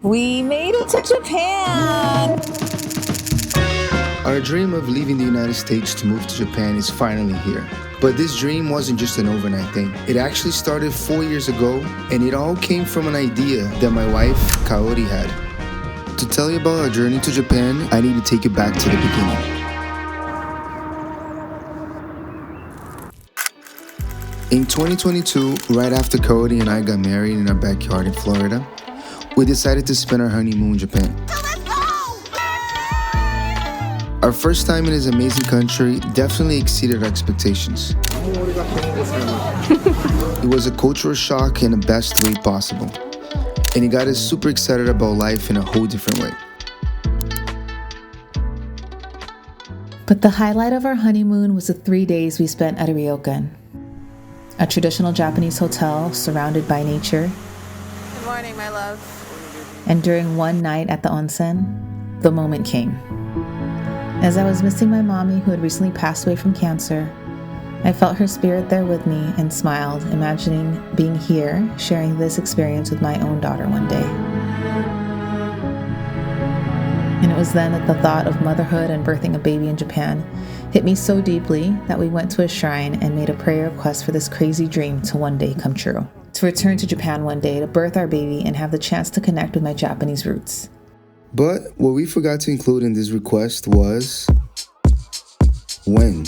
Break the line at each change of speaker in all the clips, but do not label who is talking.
We made it to Japan!
Our dream of leaving the United States to move to Japan is finally here. But this dream wasn't just an overnight thing. It actually started 4 years ago, and it all came from an idea that my wife, Kaori, had. To tell you about our journey to Japan, I need to take you back to the beginning. In 2022, right after Kaori and I got married in our backyard in Florida, we decided to spend our honeymoon in Japan. Our first time in this amazing country definitely exceeded our expectations. It was a cultural shock in the best way possible. And it got us super excited about life in a whole different way.
But the highlight of our honeymoon was the 3 days we spent at a ryokan, a traditional Japanese hotel surrounded by nature.
Good morning, my love.
And during one night at the onsen, the moment came. As I was missing my mommy who had recently passed away from cancer, I felt her spirit there with me and smiled, imagining being here, sharing this experience with my own daughter one day. And it was then that the thought of motherhood and birthing a baby in Japan hit me so deeply that we went to a shrine and made a prayer request for this crazy dream to one day come true. To return to Japan one day to birth our baby and have the chance to connect with my Japanese roots.
But what we forgot to include in this request was when.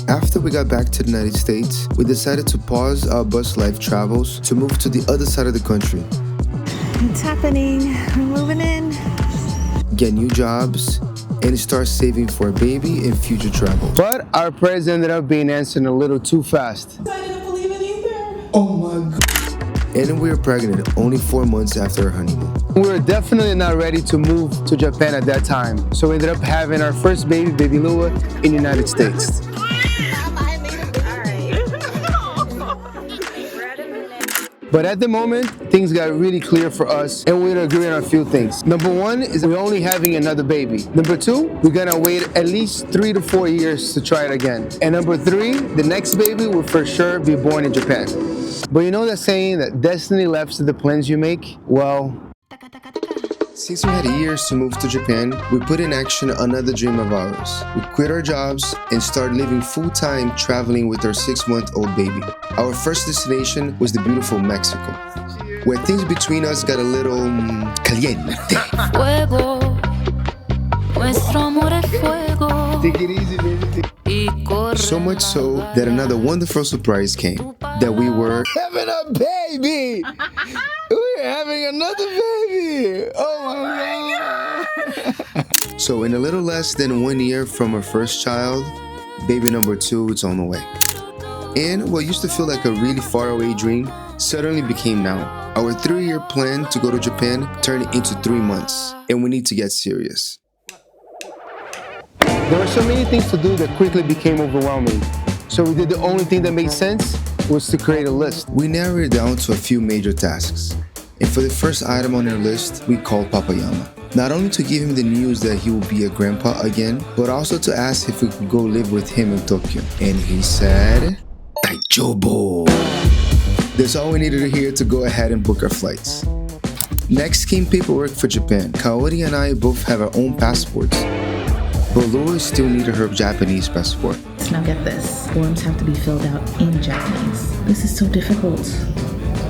After we got back to the United States, we decided to pause our bus life travels to move to the other side of the country.
It's happening. We're moving in.
Get new jobs and start saving for a baby and future travels.
But our prayers ended up being answered a little too fast.
I didn't believe it either.
Oh my God. And we were pregnant only 4 months after our honeymoon.
We were definitely not ready to move to Japan at that time. So we ended up having our first baby Lua, in the United States. But at the moment, things got really clear for us and we'd agree on a few things. Number one is we're only having another baby. Number two, we're gonna wait at least 3 to 4 years to try it again. And number three, the next baby will for sure be born in Japan. But you know that saying that destiny left to the plans you make? Well,
since we had years to move to Japan, we put in action another dream of ours. We quit our jobs and started living full-time traveling with our 6-month-old baby. Our first destination was the beautiful Mexico, where things between us got a little caliente.
Fuego, nuestro amor es fuego.
take it easy, baby.
So much so that another wonderful surprise came, that we were
Having a baby! We're having another baby! Oh my God!
So in a little less than 1 year from our first child, baby number 2 is on the way. And what used to feel like a really far away dream suddenly became now. Our 3-year plan to go to Japan turned into 3 months, and we need to get serious.
There were so many things to do that quickly became overwhelming. So we did the only thing that made sense was to create a list.
We narrowed it down to a few major tasks. And for the first item on our list, we called Papayama. Not only to give him the news that he will be a grandpa again, but also to ask if we could go live with him in Tokyo. And he said, Taichobo. That's all we needed to hear to go ahead and book our flights. Next came paperwork for Japan. Kaori and I both have our own passports, but Laura still needed her Japanese passport.
Now get this. Forms have to be filled out in Japanese. This is so difficult.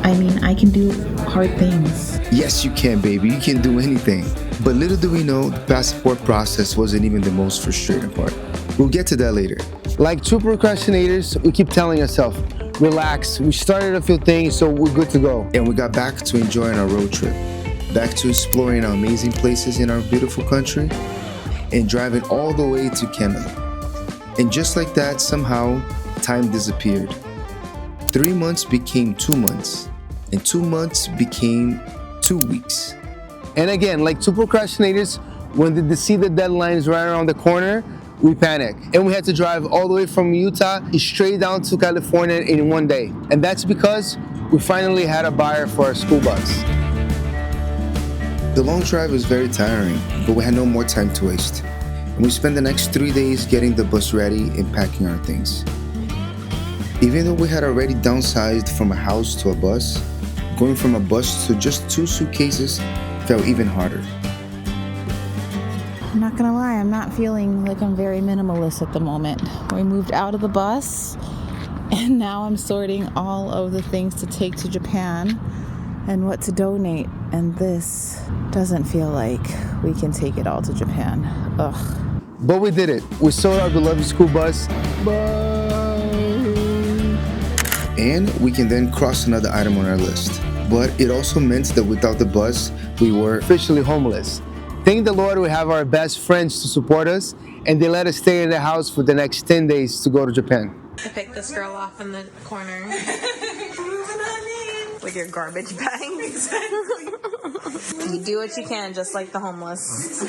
I mean, I can do hard things.
Yes, you can, baby. You can do anything. But little do we know, the passport process wasn't even the most frustrating part. We'll get to that later.
Like true procrastinators, we keep telling ourselves, relax, we started a few things, so we're good to go.
And we got back to enjoying our road trip, back to exploring our amazing places in our beautiful country, and driving all the way to Canada. And just like that, somehow, time disappeared. 3 months became 2 months, and 2 months became 2 weeks.
And again, like two procrastinators, when they see the deadlines right around the corner, we panic. And we had to drive all the way from Utah straight down to California in 1 day. And that's because we finally had a buyer for our school bus.
The long drive was very tiring, but we had no more time to waste. And we spent the next 3 days getting the bus ready and packing our things. Even though we had already downsized from a house to a bus, going from a bus to just 2 suitcases felt even harder.
I'm not gonna lie, I'm not feeling like I'm very minimalist at the moment. We moved out of the bus and now I'm sorting all of the things to take to Japan and what to donate, and this doesn't feel like we can take it all to Japan. Ugh.
But we did it. We sold our beloved school bus.
And we can then cross another item on our list. But it also meant that without the bus, we were
Officially homeless. Thank the Lord we have our best friends to support us, and they let us stay in the house for the next 10 days to go to Japan.
I picked this girl off in the corner with your garbage bags. You do what you can, just like the homeless.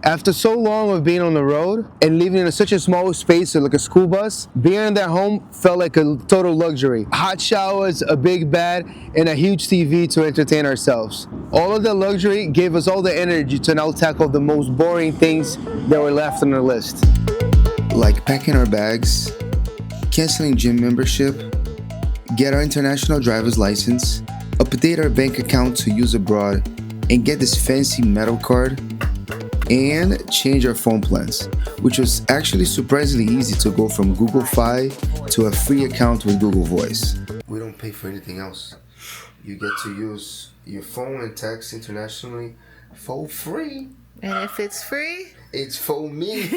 After so long of being on the road and living in such a small space like a school bus, being in their home felt like a total luxury. Hot showers, a big bed, and a huge TV to entertain ourselves. All of that luxury gave us all the energy to now tackle the most boring things that were left on our list.
like packing our bags, canceling gym membership, get our international driver's license, update our bank account to use abroad, and get this fancy metal card, and change our phone plans, which was actually surprisingly easy to go from Google Fi to a free account with Google Voice. We don't pay for anything else. You get to use your phone and text internationally for free.
And if it's free,
It's for me.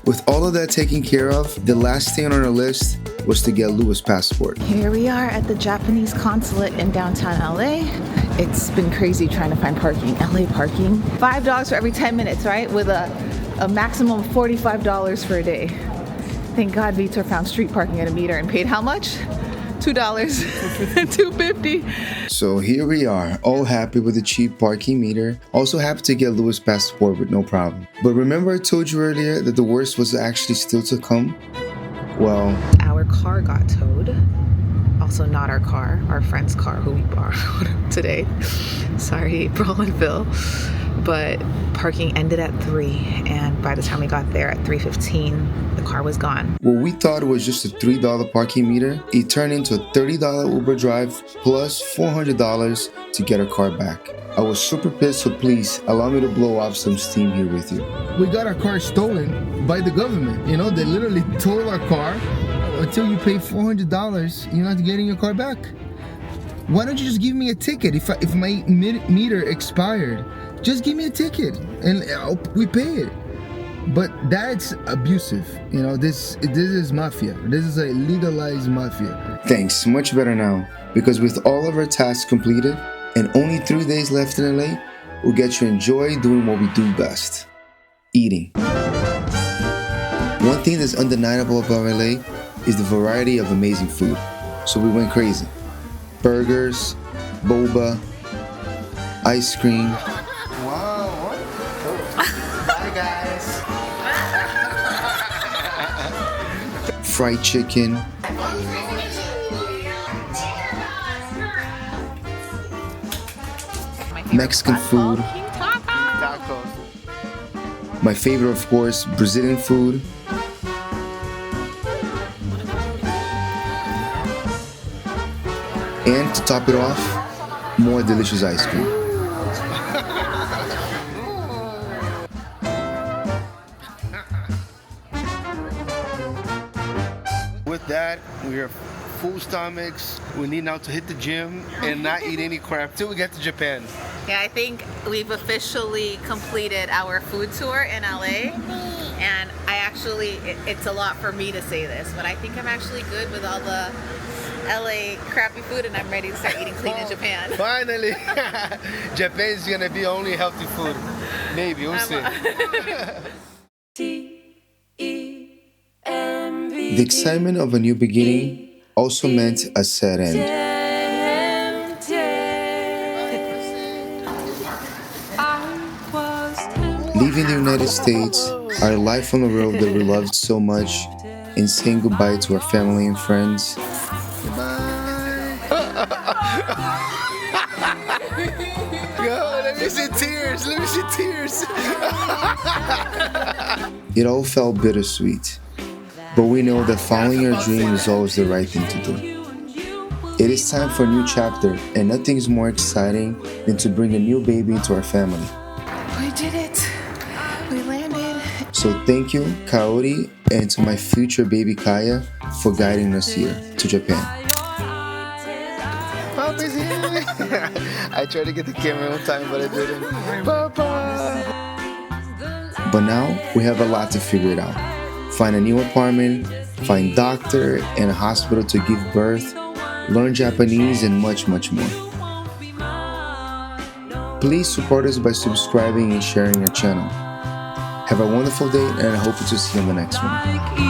With all of that taken care of, the last thing on our list was to get Louis' passport.
here we are at the Japanese consulate in downtown LA. It's been crazy trying to find parking. LA parking. $5 for every 10 minutes, right? With a maximum of $45 for a day. Thank God Vitor found street parking at a meter and paid how much? $2. $2.50.
So here we are, all happy with the cheap parking meter. Also happy to get Louis' passport with no problem. But remember I told you earlier that the worst was actually still to come? Well,
Our car got towed. Also not our car, our friend's car who we borrowed today. Sorry, April and Phil. But parking ended at 3, and by the time we got there at 3:15, the car was gone.
what we thought was just a $3 parking meter, it turned into a $30 Uber drive plus $400 to get our car back. I was super pissed, so please allow me to blow off some steam here with you.
We got our car stolen by the government. You know, they literally totaled our car. Until you pay $400, you're not getting your car back. Why don't you just give me a ticket if my meter expired? Just give me a ticket and we pay it. But that's abusive. You know, this is mafia. This is a legalized mafia.
Thanks, much better now. Because with all of our tasks completed and only 3 days left in LA, we'll get to enjoy doing what we do best. Eating. One thing that's undeniable about LA is the variety of amazing food. So we went crazy. Burgers, boba, ice cream. Wow. Bye guys. Fried chicken. Mexican food. My favorite, of course, Brazilian food. And to top it off, more delicious ice cream.
With that, we are full stomachs. We need now to hit the gym and not eat any crap till we get to Japan.
Yeah, I think we've officially completed our food tour in LA. And it's a lot for me to say this, but I think I'm actually good with all the LA crappy food, and I'm ready to start eating clean in Japan.
Finally! Japan is gonna be only healthy food. Maybe, we'll see.
The excitement of a new beginning also meant a sad end. Leaving the United States, our life on the road that we loved so much, and saying goodbye to our family and friends.
Yo, let me see tears.
It all felt bittersweet. but we know that following your dream is always the right thing to do. It is time for a new chapter, and nothing's more exciting than to bring a new baby into our family.
We did it. We landed.
So thank you, Kaori, and to my future baby Kaya for guiding us here to Japan.
Papa's here. I tried to get the camera on time, but I didn't. Papa!
But now we have a lot to figure it out. Find a new apartment, find doctor and a hospital to give birth, learn Japanese, and much, much more. Please support us by subscribing and sharing our channel. Have a wonderful day, and I hope to see you on the next one.